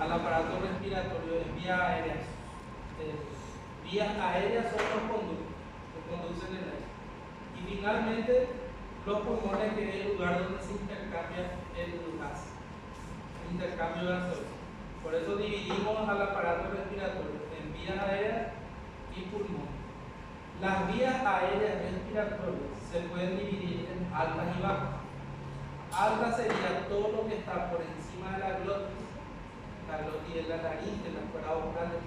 al aparato respiratorio en vías aéreas. Vías aéreas son los conductos que conducen el aire. Y finalmente, los pulmones, que es el lugar donde se intercambia el gas, el intercambio gaseoso. Por eso dividimos al aparato respiratorio en vías aéreas y pulmón. Las vías aéreas respiratorias se pueden dividir en altas y bajas. Alta sería todo lo que está por encima de la glotis. La glotis es la laringe, las cuerdas vocales,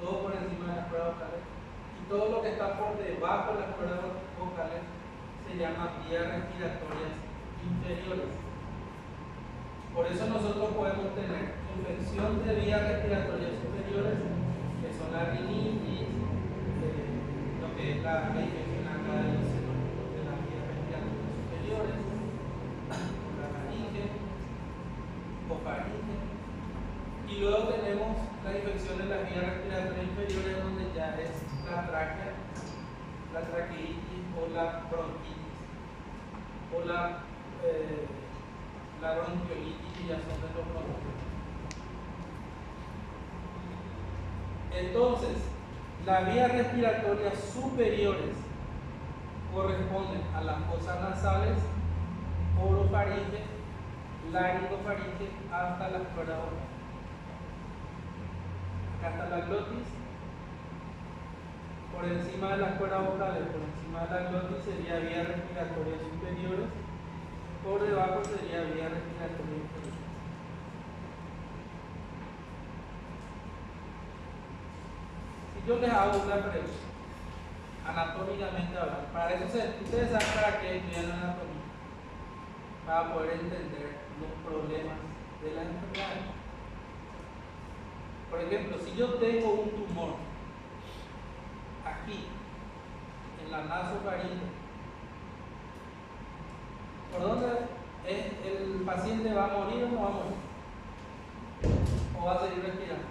todo por encima de las cuerdas vocales. Y todo lo que está por debajo de las cuerdas vocales se llama vías respiratorias inferiores. Por eso nosotros podemos tener infección de vías respiratorias superiores, que son la rinitis, lo que es la infección acá de las vías respiratorias superiores, la laringe o faringe. Y luego tenemos la infección de las vías respiratorias inferiores, donde ya es la tráquea, la traqueitis o la bronquitis, o la bronquiolitis, que ya son de los bronquios. Entonces, las vías respiratorias superiores corresponden a las fosas nasales, orofaringe, laringofaringe, hasta las cuerdas vocales. Acá está la glotis. Por encima de las cuerdas vocales, por encima de la glotis sería vías respiratorias superiores, por debajo sería vía respiratoria inferior. Si yo les hago una pregunta, anatómicamente hablando, para eso ustedes saben para qué estudian anatomía, para poder entender los problemas de la enfermedad. Por ejemplo, si yo tengo un tumor aquí, en la nasofaringe, ¿por dónde el paciente va a morir o no va a morir? ¿O va a seguir respirando?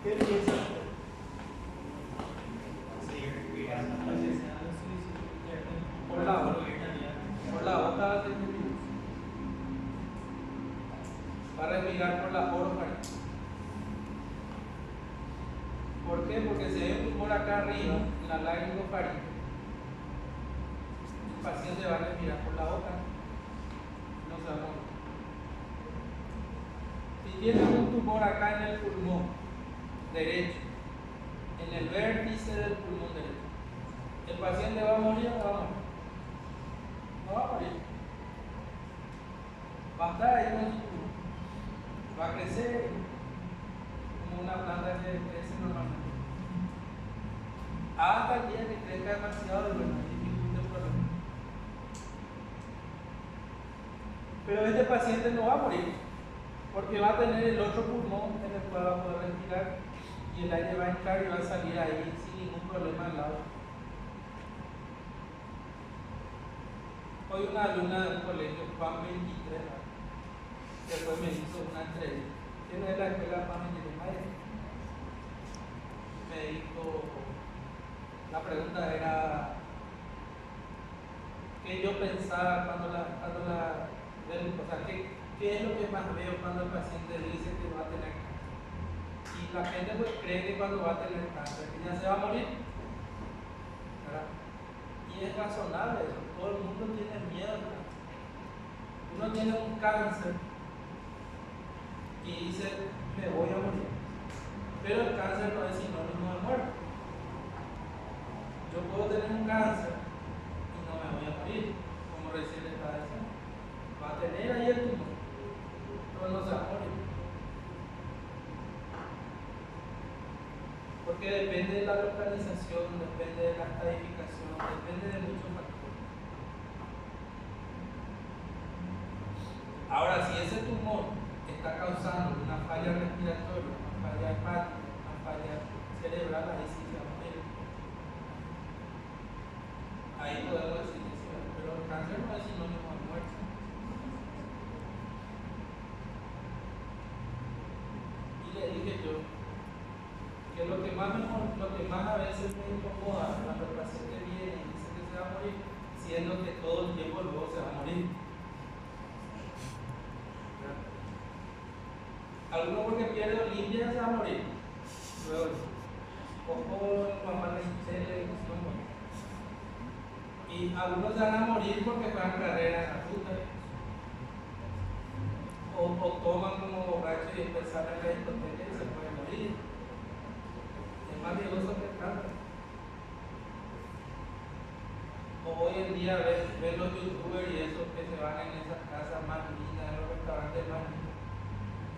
¿Qué piensa usted? Seguir respirando. Por la boca. Por la boca va a respirar por la orofaringe. ¿Por qué? Porque si hay un tumor acá arriba, en la laringofaringe, el paciente va a respirar por la boca, no se va a morir. Si tiene un tumor acá en el pulmón derecho, en el vértice del pulmón derecho, ¿el paciente va a morir o no va a morir? No va a morir. Va a estar ahí en el tumor, va a crecer como una planta que crece normalmente. Hasta el día que crezca demasiado de bueno, dificulta el problema. Pero este paciente no va a morir, porque va a tener el otro pulmón en el cual va a poder respirar y el aire va a entrar y va a salir ahí sin ningún problema al lado. Hoy una alumna de un colegio, Juan 23, después me hizo una entrevista. ¿Quién es la escuela Juan 23? Me dijo, la pregunta era ¿qué yo pensaba cuando o sea, ¿qué es lo que más veo cuando el paciente dice que va a tener cáncer? Y la gente pues cree que cuando va a tener cáncer, que ya se va a morir, ¿verdad? Y es razonable eso, todo el mundo tiene miedo, ¿verdad? Uno tiene un cáncer y dice, me voy a morir, pero el cáncer no es sinónimo de muerte. Yo puedo tener un cáncer y no me voy a morir, como recién le estaba diciendo. Va a tener ahí el tumor, pero no se va a morir. Porque depende de la localización, depende de la estadificación, depende de muchos factores. Ahora, si ese tumor está causando una falla respiratoria, una falla hepática, una falla cerebral, ahí sí se va a morir. Ahí podemos decir que sí, pero el cáncer no es sinónimo de muerte. Y le dije yo que lo que más a veces me incomoda cuando el paciente viene y dice que se va a morir, si diciendo que todo el tiempo luego se va a morir. Algunos porque pierde Olimpia se va a morir. Luego, poco mamá le dice, y algunos se van a morir porque juegan carreras en la ruta. O toman como borrachos y empiezan a la discoteca y se pueden morir. Es más riesgoso que el cáncer. O hoy en día ven los youtubers y esos que se van en esas casas más lindas, en los restaurantes más lindos.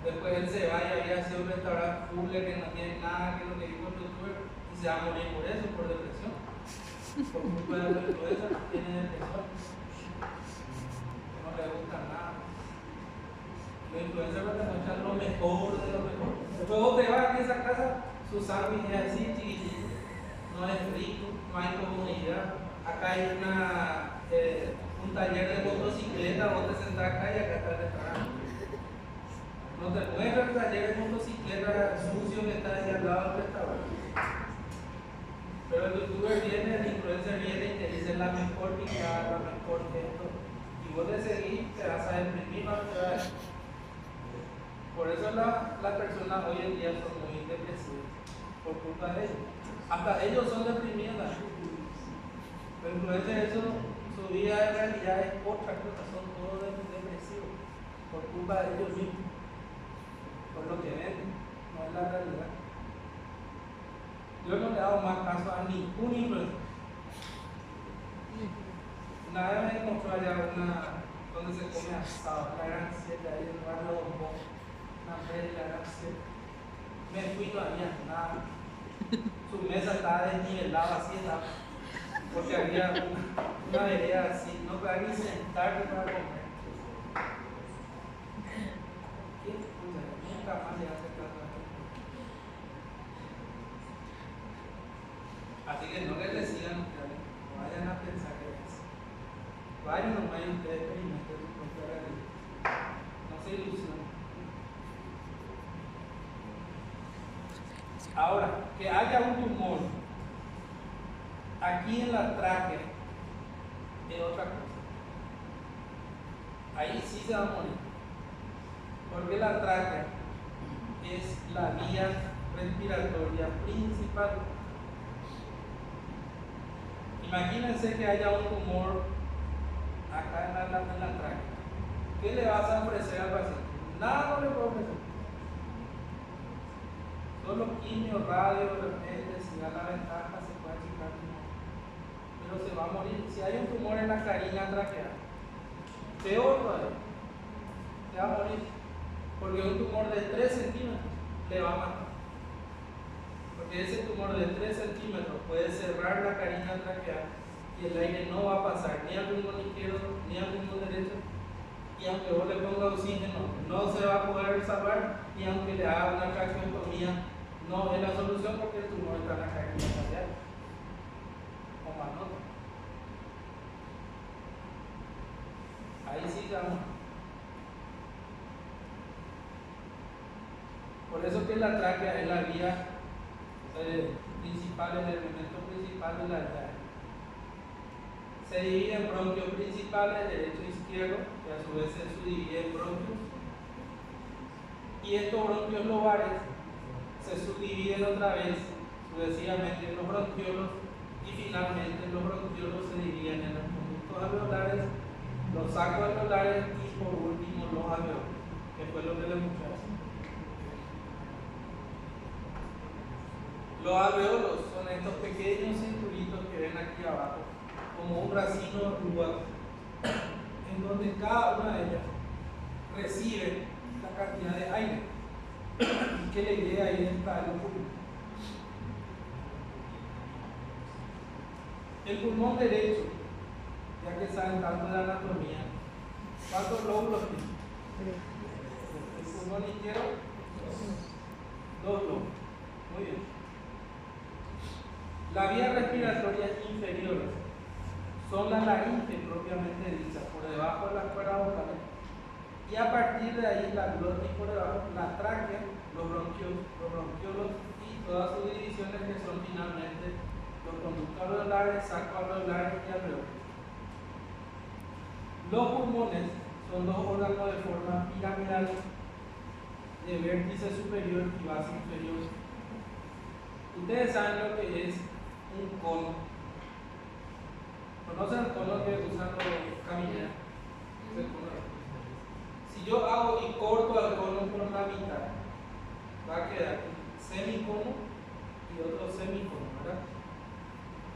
Después él se va y había sido un restaurante full que no tiene nada que lo que dijo el youtuber y se va a morir por eso, por depresión. Por culpa de la influenza, tiene depresión. No le gusta nada. La influenza te muestra lo mejor de lo mejor. Después vos te vas en esa casa, su sándwich es así chiquitito, no es rico, no hay comunidad. Acá hay un taller de motocicleta, vos te sentás acá y acá está el restaurante. No te muestra el taller de motocicleta sucio que está ahí al lado del restaurante. Pero el youtuber viene, el influencer viene y te dice la mejor picada, la mejor esto. Y vos te seguís, te vas a deprimir, no te vas a... Por eso las personas hoy en día son muy depresivas, por culpa de ellos. Hasta ellos son deprimidos. Pero influencer eso, su vida en realidad es otra cosa, son todos depresivos, por culpa de ellos mismos, por lo que ven, no es la realidad. Yo no le he dado más caso a ningún influencer. Una vez me encontró allá donde se come asado, la gran 7 ahí en el barrio Don Bosco, una vez la gran 7. Me fui, no había nada. Su mesa estaba desnivelada así, porque había una vereda así, no podía ni sentarte para comer. ¿Qué? Nunca más le hace caso a esto. Así que no les sigan ustedes, no vayan a pensar que es. Vayan nomás y ustedes experimenten su propia realidad. No se ilusionen. Ahora, que haya un tumor aquí en la tráquea es otra cosa. Ahí sí se va a morir. Porque la tráquea es la vía respiratoria principal. Imagínense que haya un tumor acá en la tráquea. ¿Qué le vas a ofrecer al paciente? Nada no le puedo ofrecer. Solo quimio, radio, de repente, si da la ventaja, se puede achicar el tumor. Pero se va a morir. Si hay un tumor en la carina traqueal, peor todavía, se va a morir. Porque un tumor de 3 centímetros le va a matar. Porque ese tumor de 3 centímetros puede cerrar la carina traqueal y el aire no va a pasar ni al pulmón izquierdo ni al pulmón derecho. Y aunque vos le pongas oxígeno, no se va a poder salvar, y aunque le haga una traqueotomía, no es la solución porque el tumor está en la carina traqueal. O más nota. Ahí sí estamos. Por eso que la tráquea es la vía principal, el elemento principal de la vida. Se divide en bronquios principales, derecho e izquierdo, que a su vez se subdivide en bronquios. Y estos bronquios lobares se subdividen otra vez sucesivamente en los bronquiolos y finalmente los bronquiolos se dividen en los conductos alveolares, los sacos alveolares y por último los alveolos, que fue lo que les mostré. Los alveolos son estos pequeños circulitos que ven aquí abajo, como un racimo rugoso, en donde cada una de ellas recibe la cantidad de aire que le llega ahí dentro del pulmón. El pulmón derecho, ya que saben tanto de la anatomía, ¿cuántos lóbulos tiene? El pulmón izquierdo, 2 lóbulos. Muy bien. La vía respiratoria inferior son las laringes propiamente dichas, por debajo de las cuerdas vocales, y a partir de ahí la glotis por debajo, la tráquea, los bronquiolos y todas sus divisiones que son finalmente los conductos alveolares, sacos alveolares y alveolos. Los pulmones son dos órganos de forma piramidal de vértice superior y base inferior. Ustedes saben lo que es un cono. ¿Conocen el cono que usan los camineros? Si yo hago y corto al cono por la mitad, va a quedar un semicono y otro semicono, ¿verdad?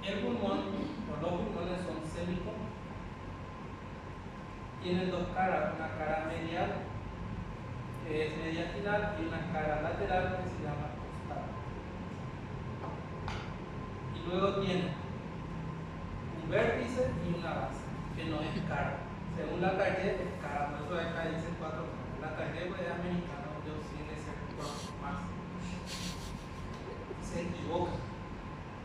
El pulmón, o los pulmones son semiconos. Tienen dos caras, una cara medial, que es mediastinal, y una cara lateral, que se llama costal. Y luego tiene un vértice y una base, que no es cara. Según la Target es cara, por eso acá dice 4 caras. La Target es americana, yo sí en ese más. Se equivoca.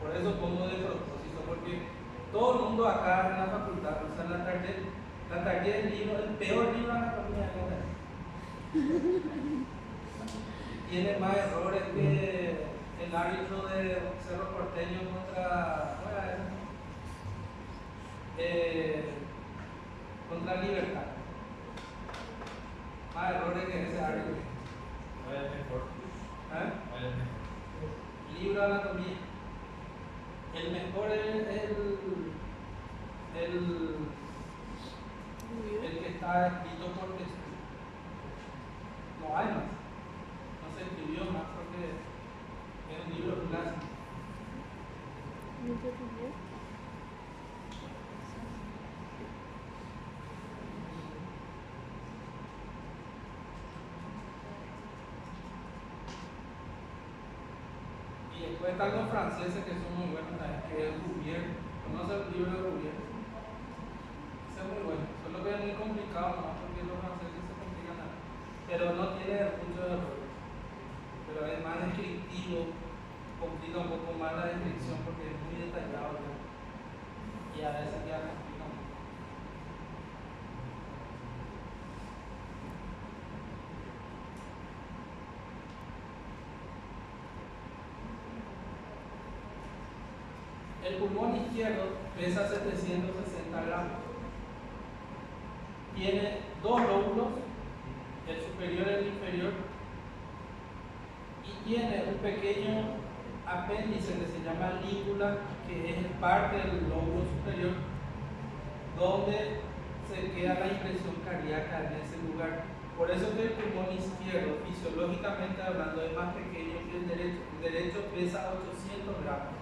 Por eso pongo de propósito, porque todo el mundo acá en la facultad usa la Target. La Target es el peor libro de anatomía de la Target. Tiene más errores que el árbitro de Cerro Porteño contra. Contra Libertad. Más errores que ese árbitro. ¿Cuál es mejor? ¿Eh? ¿Cuál es mejor? Libro de anatomía. El mejor es el que está escrito por texto. No hay más. No se escribió más porque es un libro clásico. Y después están los franceses que son muy buenos también, que es Rouvier. ¿Conoce el libro de Rouvier? Ese es muy bueno, solo que es muy complicado, ¿no? Porque los franceses se complican nada. Pero no tiene muchos errores. Pero es más descriptivo, complica un poco más la descripción porque es muy detallado, ¿no? Y a veces ya complica un poco. El pulmón izquierdo pesa 760 gramos. Tiene dos lóbulos, el superior y el inferior, y tiene un pequeño apéndice que se llama lígula, que es parte del lóbulo superior, donde se queda la impresión cardíaca en ese lugar. Por eso que el pulmón izquierdo, fisiológicamente hablando, es más pequeño que el derecho. El derecho pesa 800 gramos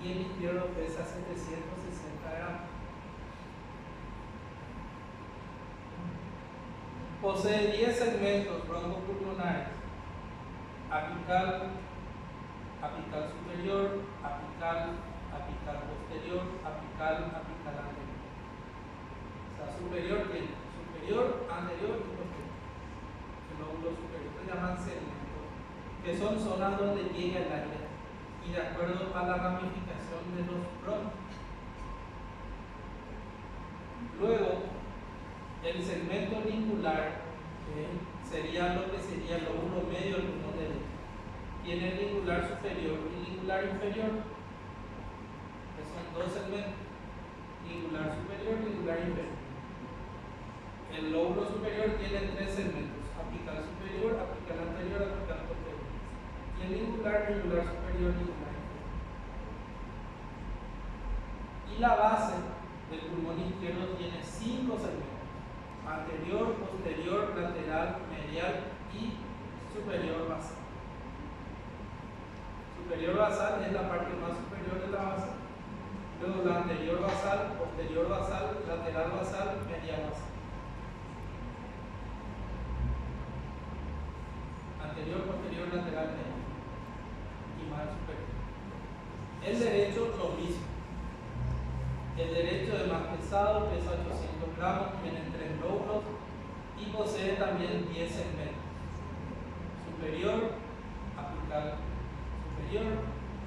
y el izquierdo pesa 760 gramos. Posee 10 segmentos broncopulmonares: apical, apical superior, apical, apical posterior, apical, apical anterior. O sea, superior tiene superior, anterior y posterior. El lóbulo superior se llaman segmentos, que son zonas donde llega el aire y de acuerdo a la ramificación de los bronquios. Luego, el segmento lingular, que sería lo que sería el lóbulo medio del pulmón derecho, tiene lingular superior y lingular inferior, que son dos segmentos: lingular superior y lingular inferior. El lóbulo superior tiene tres segmentos: apical superior, apical anterior, apical posterior. Y el lingular superior, lingular inferior. Y la base del pulmón izquierdo tiene 5 segmentos: anterior, posterior, lateral, medial y superior basal. Superior basal es la parte más superior de la base, luego la anterior basal, posterior basal, lateral basal, medial basal. Anterior, posterior, lateral, medial y más superior. El derecho lo mismo. El derecho es más pesado, pesa 800 gramos, tiene 3 lóbulos y posee también 10 segmentos: superior, apical superior,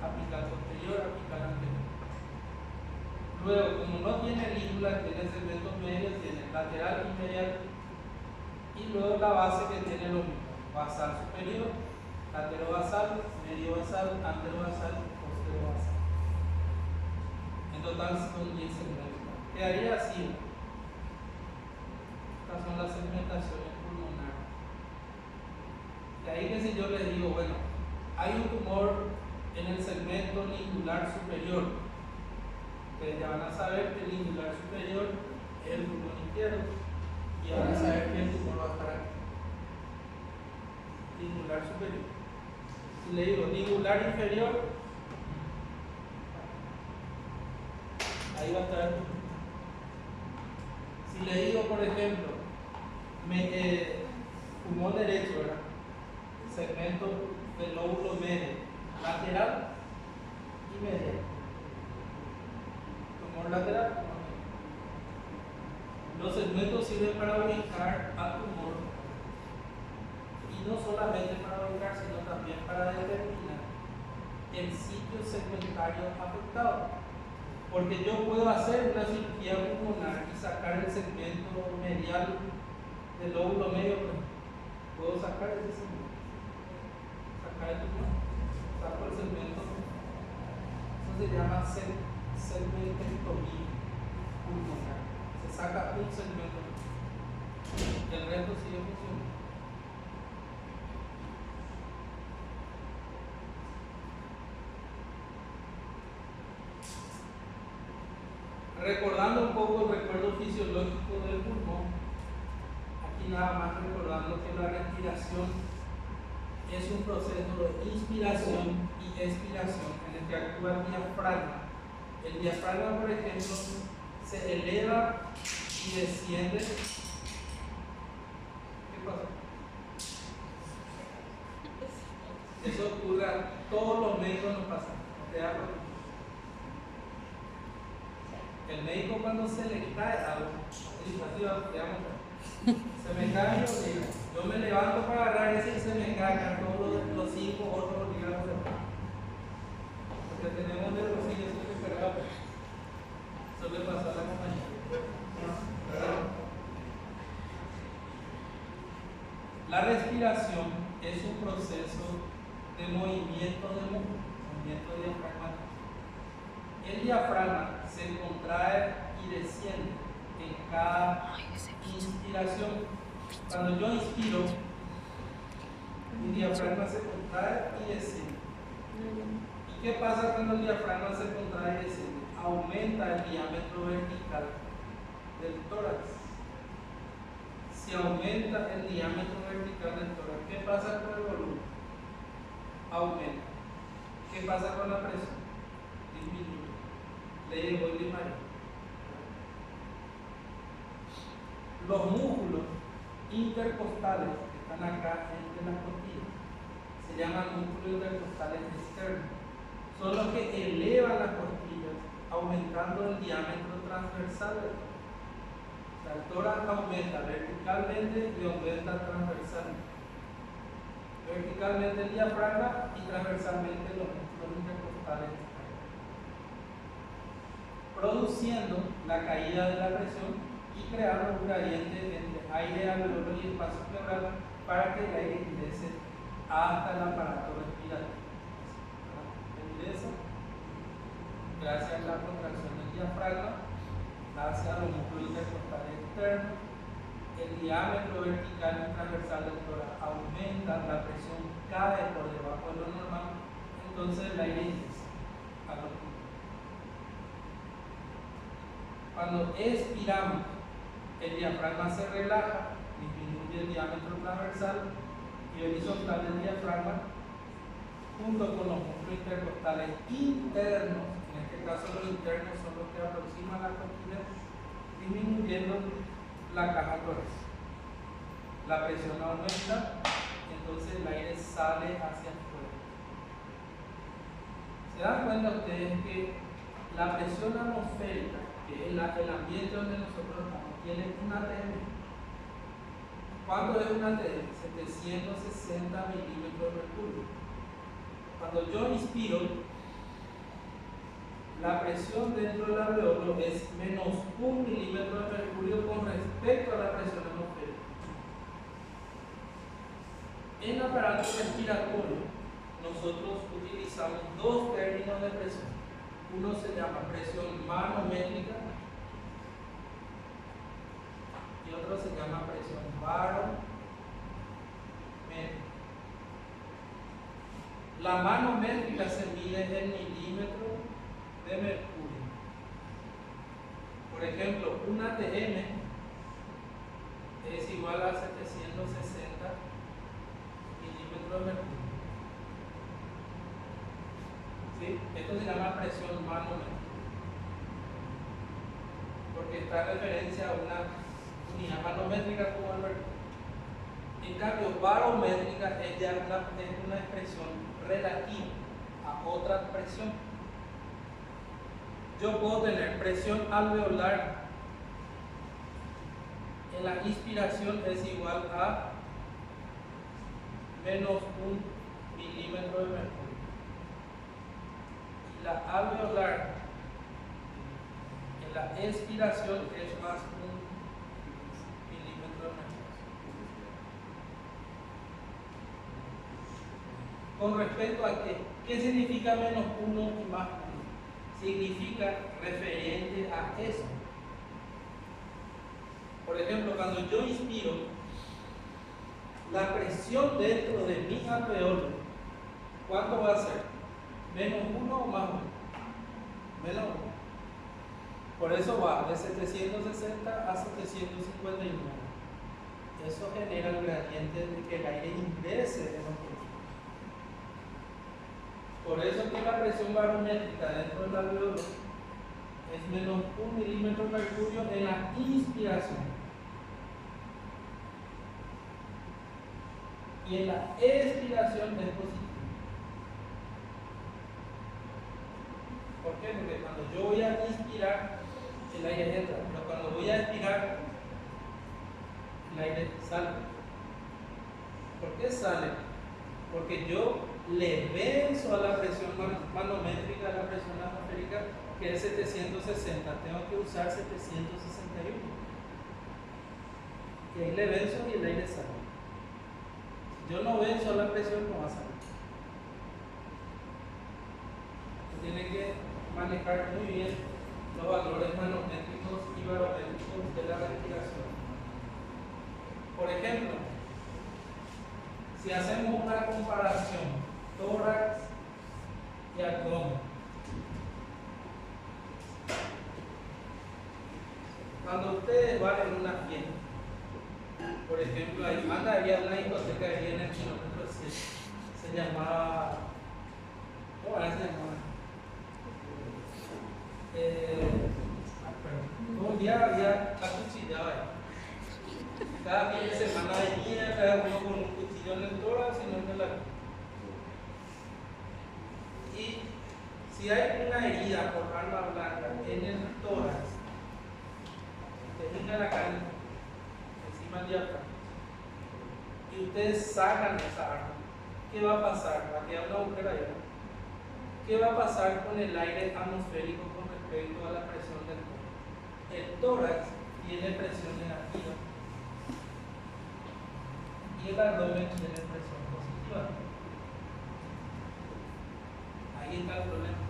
apical posterior, apical anterior. Luego, como no tiene lígula, tiene segmentos medios, tiene lateral y medial, y luego la base que tiene lo mismo: basal superior, laterobasal, medio basal, anterobasal, posterior basal. En total son 10 segmentos. Quedaría así. Estas son las segmentaciones pulmonares. De ahí que si yo les digo, bueno, hay un tumor en el segmento lingular superior, ustedes ya van a saber que el lingular superior es el pulmón izquierdo y van a saber que el tumor va a estar aquí. Lingular superior. Si le digo lingular inferior, ahí va a estar el tumor. Si le digo, por ejemplo, pulmón derecho, ¿verdad? Segmento del lóbulo medio, lateral y medial. Tumor lateral, tumor medio. Los segmentos sirven para ubicar al tumor y no solamente para ubicar, sino también para determinar el sitio segmentario afectado. Porque yo puedo hacer una cirugía pulmonar y sacar el segmento medial del lóbulo medio, puedo sacar ese segmento, sacar el tumor, saco el segmento, eso se llama segmentectomía pulmonar, se saca un segmento, el resto sigue funcionando. Recordando un poco el recuerdo fisiológico del pulmón, aquí nada más recordando que la respiración es un proceso de inspiración y expiración en el que actúa el diafragma. El diafragma, por ejemplo, se eleva y desciende. ¿Qué pasa? Eso ocurre a todos los médicos, no pasa. ¿Te da cuenta? El médico cuando se le cae algo, se me cae mi rodilla, yo me levanto para agarrar ese y se me caen todos los 5 otros ligados de mano. Porque tenemos de bolsillo siempre cargado. Eso le pasó a la compañía. La respiración es un proceso de movimiento de músculo, movimiento diafragmático. El diafragma se contrae y desciende en cada inspiración. Cuando yo inspiro, mi diafragma se contrae y desciende. ¿Y qué pasa cuando el diafragma se contrae y desciende? Aumenta el diámetro vertical del tórax. Si aumenta el diámetro vertical del tórax, ¿qué pasa con el volumen? Aumenta. ¿Qué pasa con la presión? Disminuye. Le llegó el imagen. Los músculos intercostales que están acá entre las costillas se llaman músculos intercostales externos. Son los que elevan las costillas aumentando el diámetro transversal del tórax. O sea, el tórax aumenta verticalmente y aumenta transversalmente. Verticalmente el diafragma y transversalmente los músculos intercostales externos, produciendo la caída de la presión y creando un gradiente entre aire alveolar y espacio pleural para que el aire ingrese hasta el aparato respiratorio. Ingresa gracias a la contracción del diafragma hacia los músculos intercostales externos. El diámetro vertical y transversal del tórax aumenta, la presión cae por debajo de lo normal, entonces el aire ingresa a los pulmones. Cuando expiramos, el diafragma se relaja, disminuye el diámetro transversal y horizontal del diafragma, junto con los músculos intercostales internos. En este caso, los internos son los que aproximan la costilla, disminuyendo la caja torácica. La presión aumenta, entonces el aire sale hacia afuera. ¿Se dan cuenta ustedes que la presión atmosférica, que es el ambiente donde nosotros estamos, tiene un ATM? ¿Cuánto es un ATM? 760 milímetros de mercurio. Cuando yo inspiro, la presión dentro del alveolo es menos 1 milímetro de mercurio con respecto a la presión atmosférica. En aparato respiratorio, nosotros utilizamos dos términos de presión. Uno se llama presión manométrica y otro se llama llama presión barométrica. La manométrica se mide en milímetros de mercurio. Por ejemplo, un ATM es igual a 760 milímetros de mercurio. ¿Sí? Esto se llama presión manométrica, porque está en referencia a una unidad manométrica como el mercurio. En cambio, barométrica es ya una expresión relativa a otra presión. Yo puedo tener presión alveolar en la inspiración es igual a menos 1 milímetro de mercurio. Y la alveolar en la expiración es más 1 milímetro de mercurio. Con respecto a qué significa menos 1 y más 1, significa referente a eso. Por ejemplo, cuando yo inspiro, la presión dentro de mi alveolo, ¿cuánto va a ser? ¿Menos 1 o más 1? Menos 1. Por eso va de 760 a 759. Eso genera el gradiente de que el aire ingrese en los pulmones. Por eso que la presión barométrica dentro del alveolo es menos 1 milímetro de mercurio en la inspiración. Y en la expiración es positivo. ¿Por qué? Porque cuando yo voy a inspirar, el aire entra, pero cuando voy a expirar, el aire sale. ¿Por qué sale? Porque yo le venzo a la presión manométrica, a la presión atmosférica, que es 760. Tengo que usar 761. Y ahí le venzo y el aire sale. Si yo no venzo a la presión, no va a salir. Tiene que manejar muy bien los valores manométricos y barométricos de la respiración. Por ejemplo, si hacemos una comparación tórax y abdomen, cuando ustedes van en una fiesta, por ejemplo, ahí había una discoteca ahí en el kilómetro 7, se llamaba, ¿cómo era? Se llamaba un día había acuchillado ahí. Cada fin de semana venía cada uno con un cuchillo en el tórax y no en la. Y si hay una herida por arma blanca en el tórax, te hinca la carne encima del diafragma y ustedes sacan esa arma, ¿qué va a pasar? Va a quedar una agujera ahí. ¿Qué va a pasar con el aire atmosférico con respecto a la presión del tórax? El tórax tiene presión negativa y el abdomen tiene presión positiva. Ahí está el problema.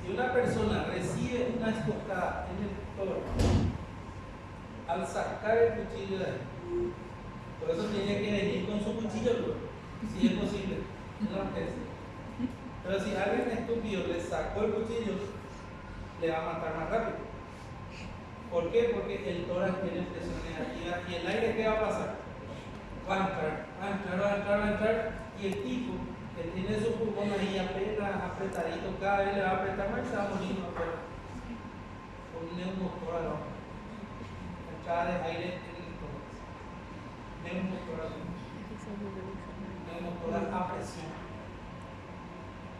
Si una persona recibe una estocada en el tórax, al sacar el cuchillo de ahí, por eso tiene que venir con su cuchillo, si es posible, no es. Pero si alguien estúpido le sacó el cuchillo, le va a matar más rápido. ¿Por qué? Porque el tórax tiene presión negativa y el aire, ¿qué va a pasar? Va a entrar y el tipo que tiene su pulmón ahí apenas apretadito, cada vez le va a apretar más y se va a morir con un neumotórax, entrada de aire en el tórax. Neumotórax a presión.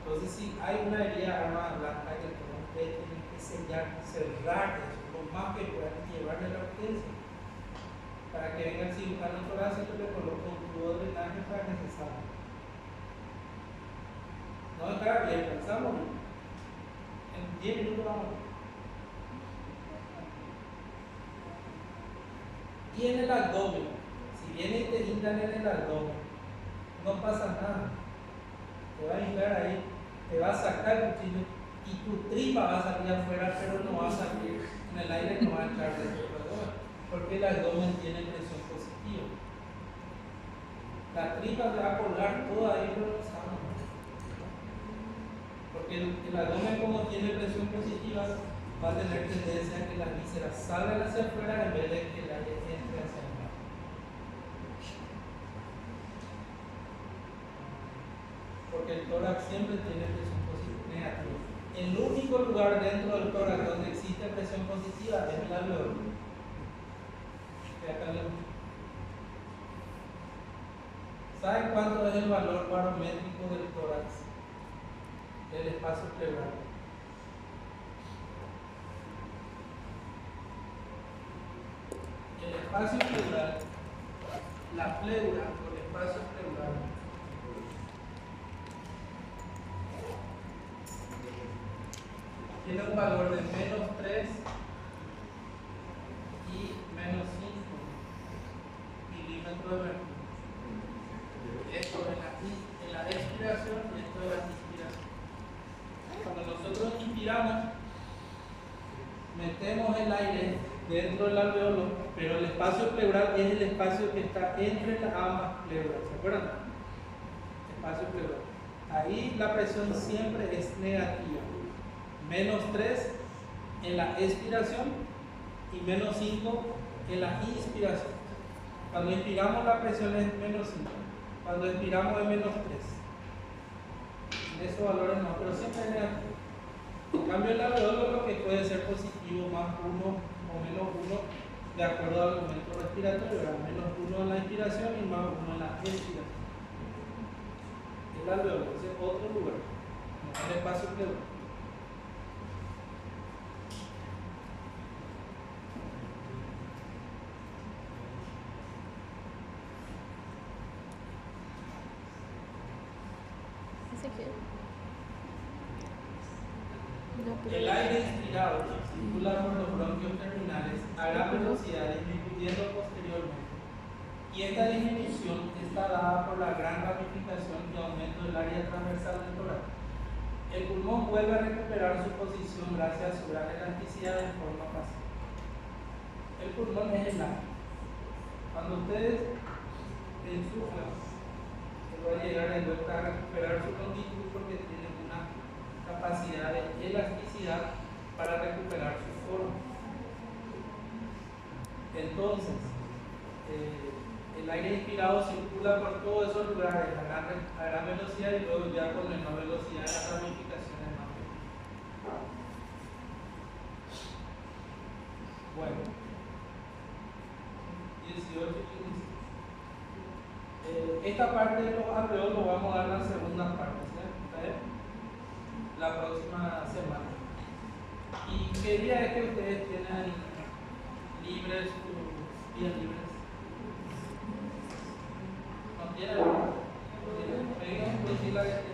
Entonces, si hay una herida armada blanca en el tórax, ustedes tienen que cerrar eso lo más que puedan y llevarle la urgencia para que venga el cirujano torácico y le coloque un tubo de drenaje para que se salga. No estar abierto, estamos en 10 minutos vamos. Y en el abdomen, si viene y te hincan en el abdomen, no pasa nada. Te va a hincar ahí, te va a sacar el cuchillo y tu tripa va a salir afuera, pero no va a salir en el aire, no va a entrar dentro del abdomen. ¿Por qué? porque el abdomen tiene presión positiva. La tripa se va a colgar toda ahí por los ángulos. Porque el abdomen, como tiene presión positiva, va a tener tendencia a que las vísceras salgan hacia afuera en vez de que el aire entre hacia afuera. Porque el tórax siempre tiene presión positiva negativa. El único lugar dentro del tórax donde existe presión positiva es el alveolo. ¿Saben cuánto es el valor barométrico del tórax? Del espacio pleural. El espacio pleural, la pleura o el espacio pleural, tiene un valor de -3 y -5 milímetros de mercurio. Esto en la expiración y esto en la inspiración. Cuando nosotros inspiramos, metemos el aire dentro del alveolo, pero el espacio pleural es el espacio que está entre las ambas pleuras. ¿Se acuerdan? Espacio pleural. Ahí la presión siempre es negativa. -3 en la expiración y -5 en la inspiración. Cuando inspiramos la presión es -5, cuando expiramos es -3. En esos valores no, pero siempre es negativo. En cambio el alveolo lo que puede ser positivo, +1 o -1 de acuerdo al momento respiratorio, -1 en la inspiración y +1 en la expiración. El alveolo es otro lugar, no es el espacio pleural. El aire inspirado circula por los bronquios terminales a gran velocidad, disminuyendo posteriormente. Y esta disminución está dada por la gran ramificación y aumento del área transversal del tórax. El pulmón vuelve a recuperar su posición gracias a su gran elasticidad en forma pasiva. El pulmón es elástico. Cuando ustedes insuflan, se va a llegar el vuelta a recuperar su longitud porque tiene una capacidad de elasticidad para recuperar su forma. Entonces, el aire inspirado circula por todos esos lugares a gran velocidad y luego ya con menor velocidad las ramificaciones más pequeñas. Bueno, 18 y 15. Esta parte de los alveolos vamos a dar la segunda parte, ¿sí? La próxima semana. ¿Y qué día es que ustedes tienen libres sus días libres? ¿No tienen? ¿No tienen?